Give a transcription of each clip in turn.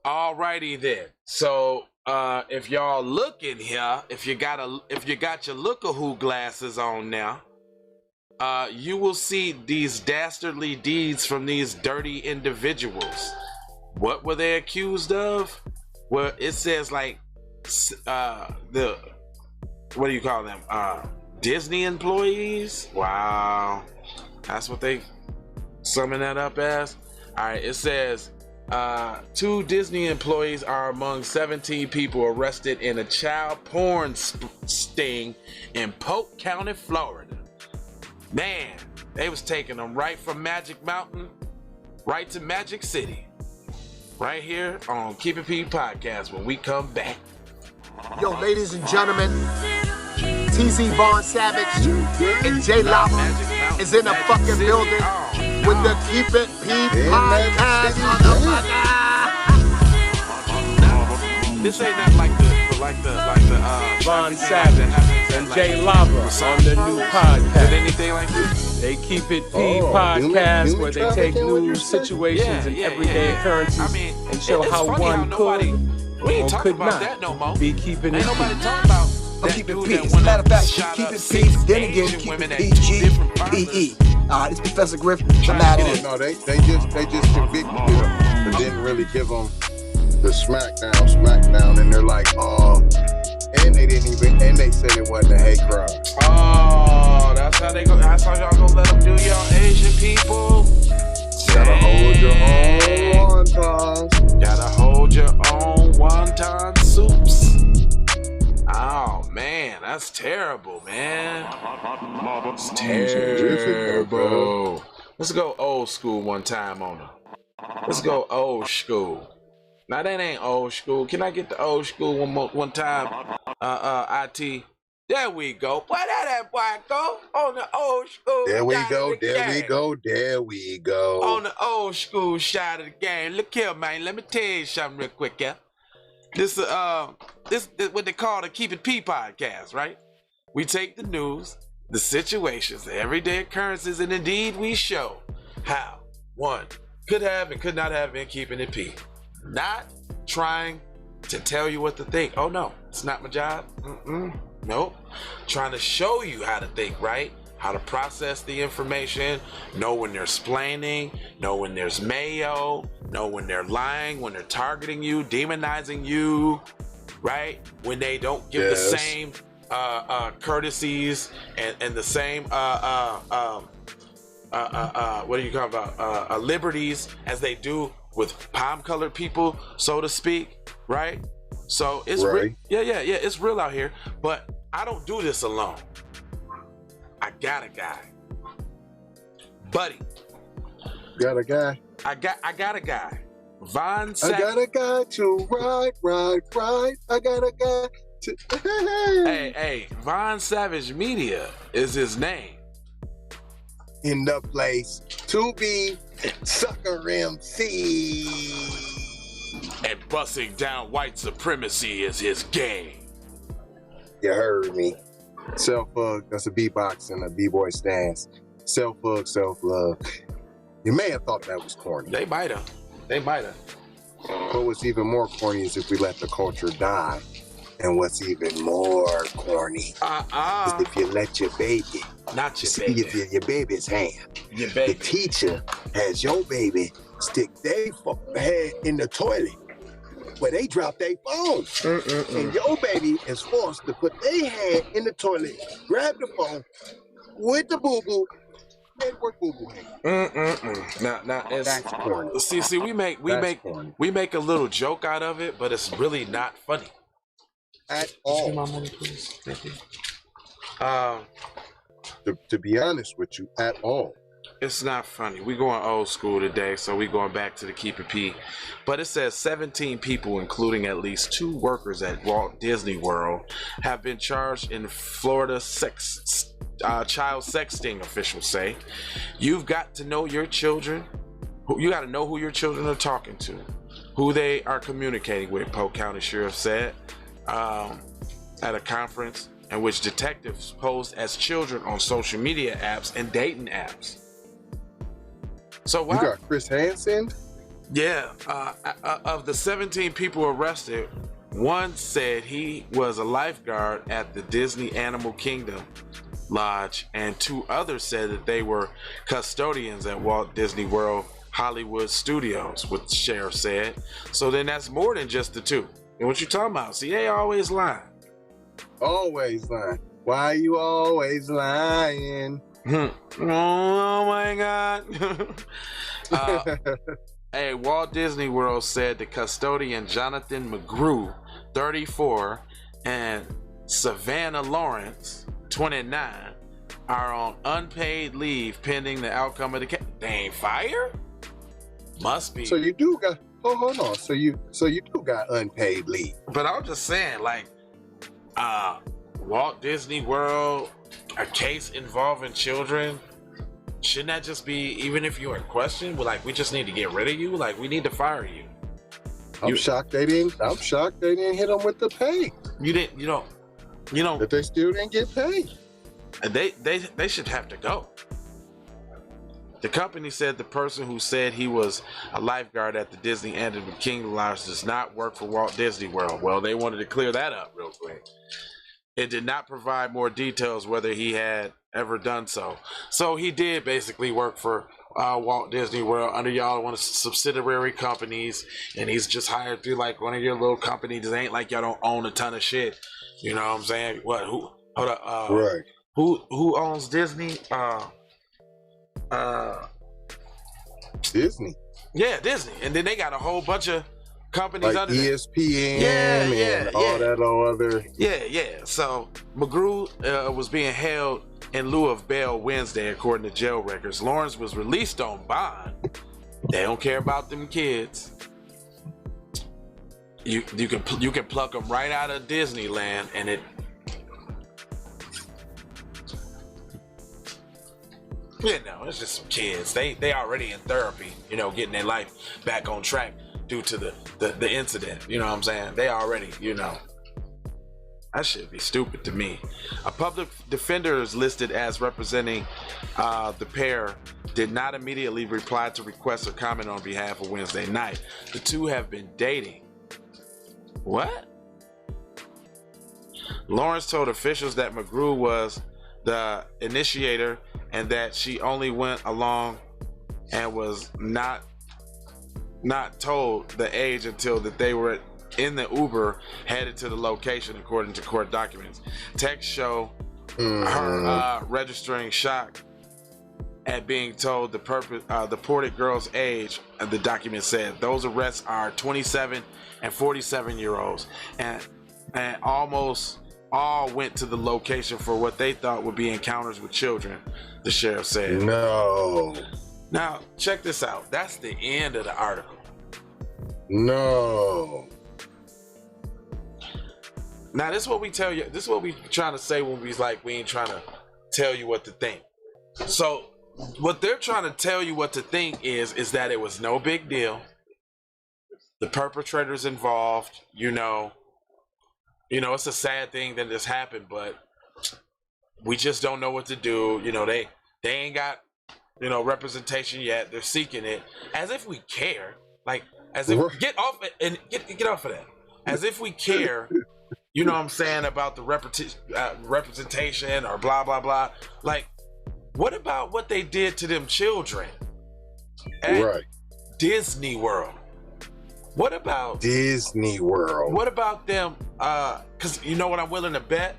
Alrighty then. So if y'all look in here, if you got your look-a-hoo glasses on now, you will see these dastardly deeds from these dirty individuals. What were they accused of? Well, it says like the what do you call them? Disney employees? Wow. That's what they summon that up as? Alright, it says 2 Disney employees are among 17 people arrested in a child porn sting in Polk County, Florida. Man, they was taking them right from Magic Mountain right to Magic City. Right here on Keep It P Podcast when we come back. Yo, ladies and gentlemen, TZ Von Savage and J Lava is in the fucking building with the Keep It P Podcast. This ain't not like the Von Savage and J Lava on the new podcast. Did anything like this? They Keep It P Podcast where they take news, situations, and everyday occurrences and show how one could we ain't or talking could about not that no more. be keeping it Ain't nobody P. talking about I'm that keeping dude peace. that went Matter of up fact, shot keep up it 6 peace. Then again, Asian keep women it at 2 different PG. parlors. This Professor Griff. I'm out of here. No, they just convicted him, but didn't really give him the smackdown, and they're like, and they said it wasn't a hate crime. Oh, that's how y'all gonna let them do y'all Asian people. Gotta hold your own wontons. Gotta hold your own wonton soups. Oh man, that's terrible, man. It's terrible. Let's go old school one time on her. Let's go old school. Now that ain't old school. Can I get the old school one time? IT. There we go. Boy, that boy go on the old school. There we side go. of the There we game. go. There we go. On the old school side of the game. Look here, man. Let me tell you something real quick, yeah. This what they call the Keep It P Podcast, right? We take the news, the situations, the everyday occurrences, and indeed we show how one could have and could not have been keeping it P. Not trying to tell you what to think. Oh no, it's not my job. Nope. Trying to show you how to think, right? How to process the information, know when they're splaining, know when there's mayo, know when they're lying, when they're targeting you, demonizing you, right? When they don't give the same courtesies and the same what do you call about liberties as they do with palm-colored people, so to speak, right? So it's right. It's real out here, but I don't do this alone. I got a guy, buddy. Got a guy. I got a guy. Von Savage. I got a guy to ride. I got a guy to. Hey, Von Savage Media is his name. In the place to be, Sucker MC. And busting down white supremacy is his game. You heard me. Self-hug, that's a beatbox and a b-boy stance. Self-hug, self-love. You may have thought that was corny. They might have. But what's even more corny is if we let the culture die. And what's even more corny is if you let your baby, not your baby, your baby's hand. Your baby. The teacher has your baby stick their head in the toilet where they drop their phone. And your baby is forced to put their hand in the toilet, grab the phone with the boo-boo, and work boo-boo hand. Now, That's corny. See, we make a little joke out of it, but it's really not funny. At all. My money, please. Thank you. To be honest with you, at all. It's not funny. We're going old school today, so we're going back to the Keep It P. But it says 17 people, including at least 2 workers at Walt Disney World, have been charged in Florida child sexting, officials say. You've got to know your children. You got to know who your children are talking to, who they are communicating with, Polk County Sheriff said at a conference in which detectives posed as children on social media apps and dating apps. So You got Chris Hansen? Yeah, of the 17 people arrested, one said he was a lifeguard at the Disney Animal Kingdom Lodge, and 2 others said that they were custodians at Walt Disney World Hollywood Studios, what the sheriff said. So then that's more than just the 2. And what you talking about? See, they always lying. Always lying. Why you always lying? Oh my God. Hey, Walt Disney World said the custodian Jonathan McGrew, 34, and Savannah Lawrence, 29, are on unpaid leave pending the outcome of the case. They ain't fired? Must be. So you do got. Oh, hold on. So you do got unpaid leave. But I'm just saying, like, Walt Disney World, a case involving children. Shouldn't that just be, even if you're in question, like, we just need to get rid of you? Like, we need to fire you. I'm shocked they didn't hit them with the pay. You know. That they still didn't get paid. They should have to go. The company said the person who said he was a lifeguard at the Disney Animal Kingdom Lodge does not work for Walt Disney World. Well, they wanted to clear that up real quick. It did not provide more details whether he had ever done so. So he did basically work for Walt Disney World under y'all one of subsidiary companies, and he's just hired through like one of your little companies. It ain't like y'all don't own a ton of shit. You know what I'm saying? What? Who? Hold up. Right. Who owns Disney? Disney. Yeah, Disney. And then they got a whole bunch of companies like under ESPN and all that other. Yeah. So McGrew was being held in lieu of bail Wednesday, according to jail records. Lawrence was released on bond. They don't care about them kids. You can pluck them right out of Disneyland, and it. You know, it's just some kids. They already in therapy. You know, getting their life back on track due to the incident. You know what I'm saying? They already, you know. That should be stupid to me. A public defender is listed as representing the pair did not immediately reply to requests or comment on behalf of Wednesday night. The 2 have been dating. What? Lawrence told officials that McGrew was the initiator and that she only went along and was not told the age until that they were in the Uber headed to the location, according to court documents. Texts show her registering shock at being told the ported girl's age. The document said those arrests are 27 and 47-year-olds, and almost all went to the location for what they thought would be encounters with children, the sheriff said. No. Now, check this out. That's the end of the article. No. Now, this is what we tell you. This is what we trying to say when we ain't trying to tell you what to think. So, what they're trying to tell you what to think is that it was no big deal. The perpetrators involved, you know, it's a sad thing that this happened, but we just don't know what to do. You know, they ain't got, representation yet. They're seeking it, as if we care. Like, as if get off it and get off of that. As if we care. You know what I'm saying, about the representation or blah blah blah. Like, what about what they did to them children at Disney World? What about Disney World? What about them? Because you know what I'm willing to bet,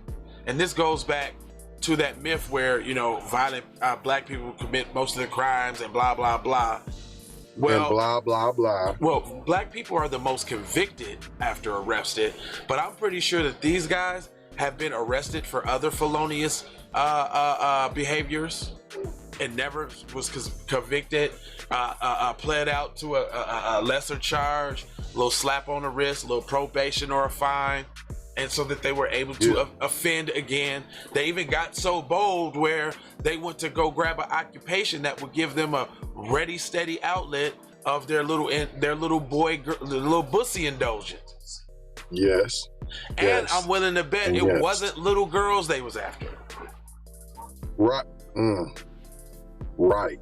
and this goes back to that myth where violent black people commit most of the crimes and blah blah blah. Well, and blah blah blah. Well, black people are the most convicted after arrested, but I'm pretty sure that these guys have been arrested for other felonious behaviors and never was convicted, pled out to a lesser charge, a little slap on the wrist, a little probation or a fine, and so that they were able to offend again. They even got so bold where they went to go grab an occupation that would give them a ready, steady outlet of their little bussy indulgence. Yes. And I'm willing to bet it wasn't little girls they was after. Right. Right.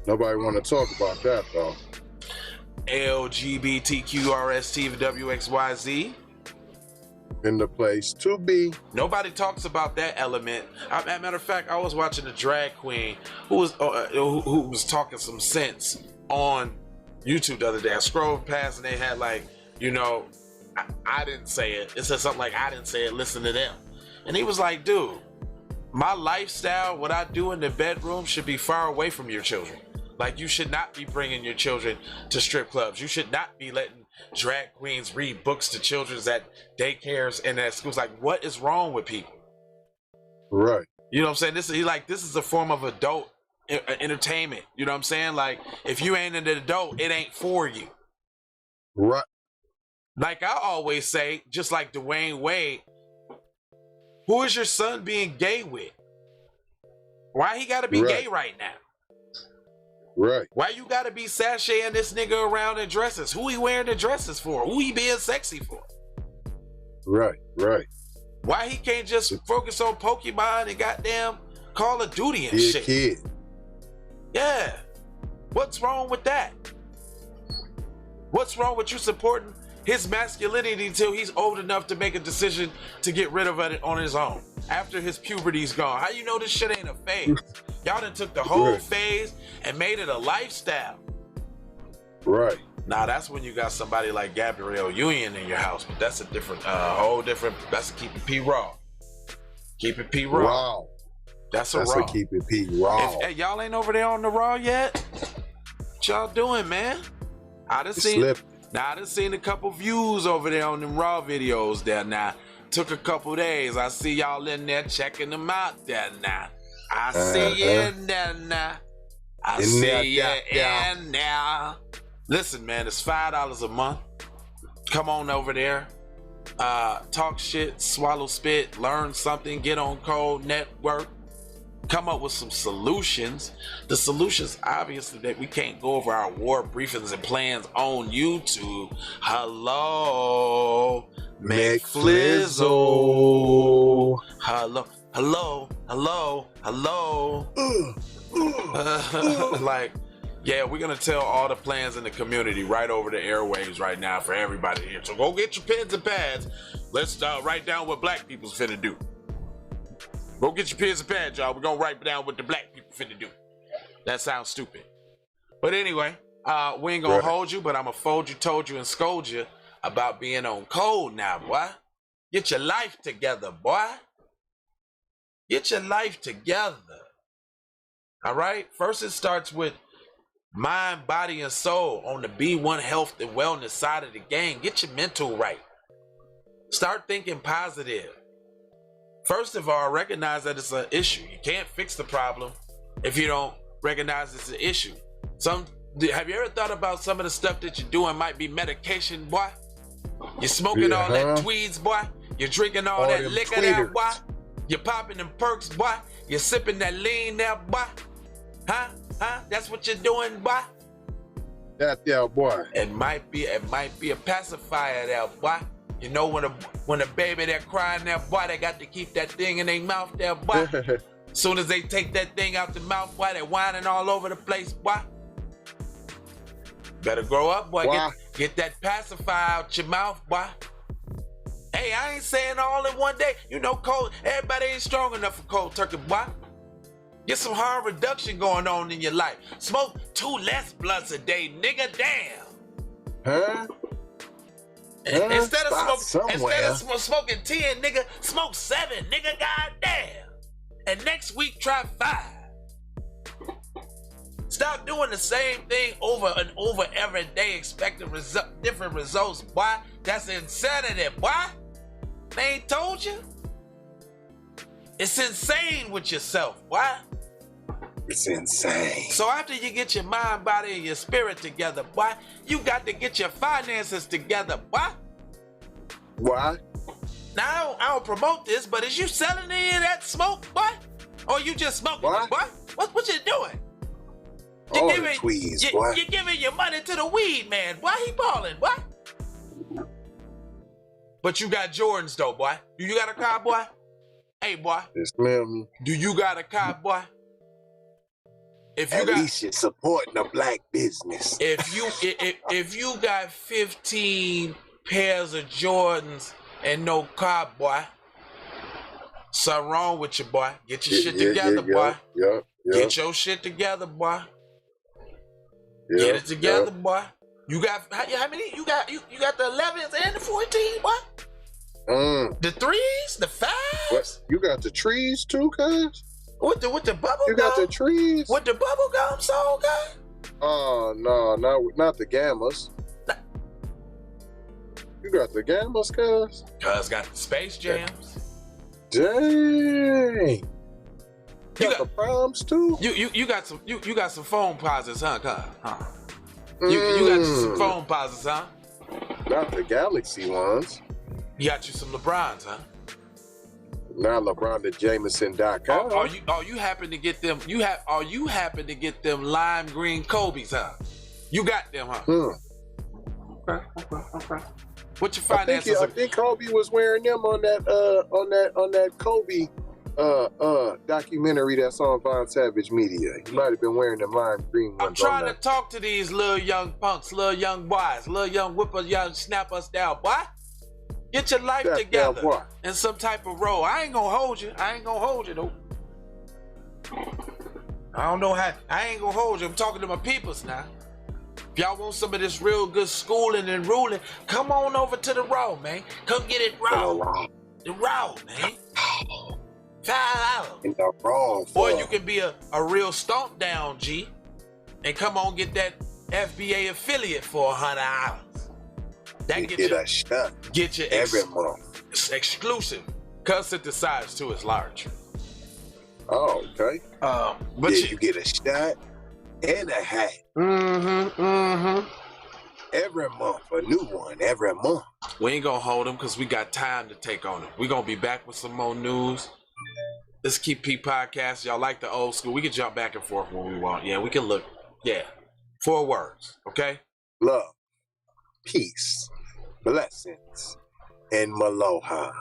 Nobody want to talk about that though. LGBTQRSTWXYZ. In the place to be. Nobody talks about that element. As a matter of fact, I was watching a drag queen who was talking some sense on YouTube the other day. I scrolled past and they had like, you know, I didn't say it. It said something like, I didn't say it, listen to them. And he was like, dude, my lifestyle, what I do in the bedroom should be far away from your children. Like, you should not be bringing your children to strip clubs. You should not be letting drag queens read books to children at daycares and at schools. Like, what is wrong with people? Right. You know what I'm saying? This is a form of adult entertainment. You know what I'm saying? Like, if you ain't an adult, it ain't for you. Right. Like I always say, just like Dwayne Wade, who is your son being gay with? Why he gotta be gay right now? Right. Why you gotta be sashaying this nigga around in dresses? Who he wearing the dresses for? Who he being sexy for? Right, right. Why he can't just focus on Pokemon and goddamn Call of Duty and shit? Kid. Yeah. What's wrong with that? What's wrong with you supporting his masculinity until he's old enough to make a decision to get rid of it on his own after his puberty's gone? How you know this shit ain't a phase? Y'all done took the whole phase and made it a lifestyle. Right. Now that's when you got somebody like Gabrielle Union in your house, but that's a different, whole different. That's a keep it P raw. Keep it P raw. Wow. That's a That's raw. a keep it P raw. Hey, y'all ain't over there on the raw yet? What y'all doing, man? I done seen a couple views over there on them raw videos there now. Took a couple days. I see y'all in there checking them out there now. I see you in there now. I see you in there. Listen, man, it's $5 a month. Come on over there. Talk shit, swallow spit, learn something, get on Code Network. Come up with some solutions. The solutions, obviously, that we can't go over our war briefings and plans on YouTube. Hello, McFlizzle. Hello. Like, yeah, we're gonna tell all the plans in the community right over the airwaves right now for everybody here. So go get your pens and pads. Let's write down what black people's finna do. Go get your pens and pads, y'all. We're gonna write down what the black people finna do. That sounds stupid. But anyway, we ain't gonna hold you, but I'm gonna fold you, told you, and scold you about being on code now, boy. Get your life together, boy. Get your life together. All right? First, it starts with mind, body, and soul on the B1 health and wellness side of the game. Get your mental right. Start thinking positive. First of all, recognize that it's an issue. You can't fix the problem if you don't recognize it's an issue. Have you ever thought about some of the stuff that you're doing might be medication, boy? You're smoking all that tweeds, boy. You're drinking all that liquor there, boy. You're popping them perks, boy. You're sipping that lean there, boy. Huh? That's what you're doing, boy? That there, boy. It might be a pacifier there, boy. You know when a baby they're crying there, boy, they got to keep that thing in their mouth there, boy. Soon as they take that thing out the mouth, boy, they're whining all over the place, boy. Better grow up, boy. Get that pacifier out your mouth, boy. Hey, I ain't saying all in one day. You know, cold. Everybody ain't strong enough for cold turkey, boy. Get some harm reduction going on in your life. Smoke 2 less blunts a day, nigga. Damn. Huh? Instead of smoking 10, nigga, smoke 7, nigga. Goddamn. And next week, try 5. Stop doing the same thing over and over every day, expecting different results, boy. That's insanity, boy. They ain't told you? It's insane with yourself, boy. It's insane. So after you get your mind, body, and your spirit together, boy, you got to get your finances together, boy. Why? Now, I don't promote this, but is you selling any of that smoke, boy? Or you just smoking it, boy? What you doing? You're giving your money to the weed man. Why he balling, boy? But you got Jordans, though, boy. Do you got a car, boy? Hey, boy. Yes, ma'am. Do you got a car, boy? if you at got, least you're supporting a black business. if you got 15 pairs of Jordans and no car, boy, something wrong with you, boy. Get your shit together, boy. Get your shit together, boy. Get it together, boy. You got how many? You got the 11s and the 14, boy. The 3s, the 5s. What? You got the trees too, cuz? With the bubble gum? You got the trees? With the bubble gum song, guy? Oh no, not the gammas. You got the gammas, cuz? Cuz got the Space Jams. Dang. You got the proms too? You got some phone posits, huh, cuz? You got some phone posits, huh? Not the Galaxy ones. You got you some LeBrons, huh? Not LeBron the Jameson.com. Are you happen to get them? Are you happen to get them lime green Kobe's, huh? You got them, huh? Okay. What your finances? I think Kobe was wearing them on that Kobe documentary that's on Von Savage Media. He might have been wearing them lime green ones. I'm trying to talk to these little young punks, little young boys, little young whippers, young snap us down, boy. Get your life together in some type of role. I ain't gonna hold you. Though. I don't know how. I ain't gonna hold you. I'm talking to my peoples now. If y'all want some of this real good schooling and ruling, come on over to the raw, man. Come get it raw. The raw, man. $5. In the raw. Or you can be a real stomp down G and come on get that FBA affiliate for $100. That get you a shot. Get you every month. Exclusive. Cuz synthesized too is large. Oh, okay. But you get a shot and a hat. Every month, a new one every month. We ain't gonna hold them because we got time to take on them. We gonna be back with some more news. Let's keep P podcast. Y'all like the old school. We can jump back and forth when we want. Yeah, we can look. Yeah. 4 words. Okay. Love, peace, blessings, and maloha.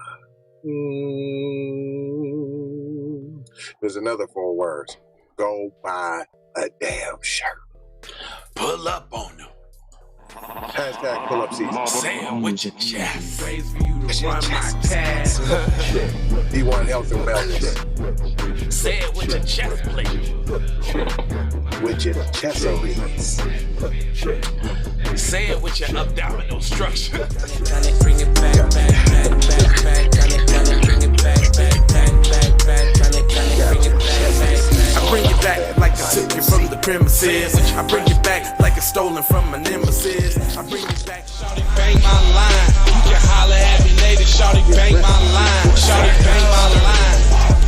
There's another 4 words. Go buy a damn shirt. Pull up on them. Hashtag pull up season. Say it with your chest. D1 Health and Wellness. Say it with your chest, please. With your chest. Say it with your abdominal structure. Bring it back. I bring it back like I took it from the premises. I bring it back like it's stolen from my nemesis. I bring it back. Shawty bang my line. You can holler at me later. Shawty bang my line. Shawty bang my line.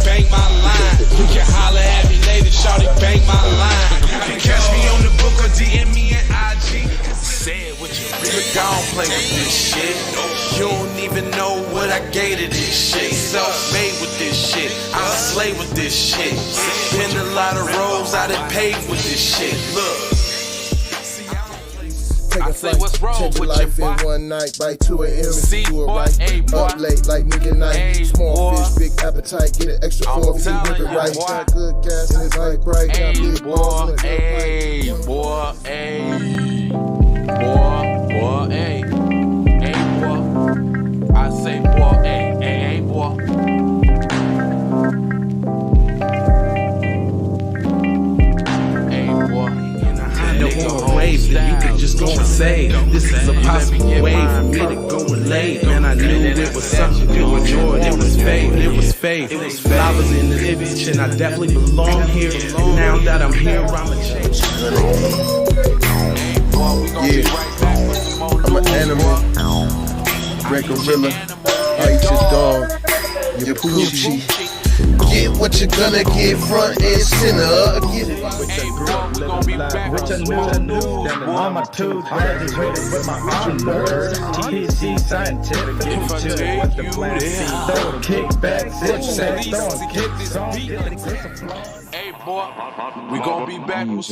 Bang my line. You can holler at me later. Shawty bang my line. You can catch me on the book or DM me at IG. Say it with your Nigga, don't play with this shit. You don't even know what I gave to this shit. Self-made with this shit. I slay with this shit. Been a lot of roads I done paved with this shit. Look. Take a flight, what's wrong change your with life you, in boy? one night by 2 a.m. See, do it boy, right. hey, boy. Up late like midnight. Hey, Small boy. fish, big appetite. Get an extra I'm 4 if you telling whip it you, right. boy. Got good gas and it's light bright. Got Hey, big balls boy, in the hey, boy, hey, boy, hey, hey, boy. I say, boy, hey, boy. Hey, boy. I don't want a wave that you can just go and say. This is a possible way for me to go and lay. Man, I knew it was something to do with joy. It was faith, it was faith. Flowers in the bitch, and I definitely belong here. And now that I'm here, I'ma change. Yeah, I'm an animal. Red gorilla. I eat your dog. Your poochie. Get what you're gonna get, front and center. Get it. Hey, bro, we gonna be back with some more news, boy. On my tooth, graduated with my honors. THC scientific, get to what the plan is. Throw kickback, sit back, throwing kicks on. Hey, boy, we gonna be back with some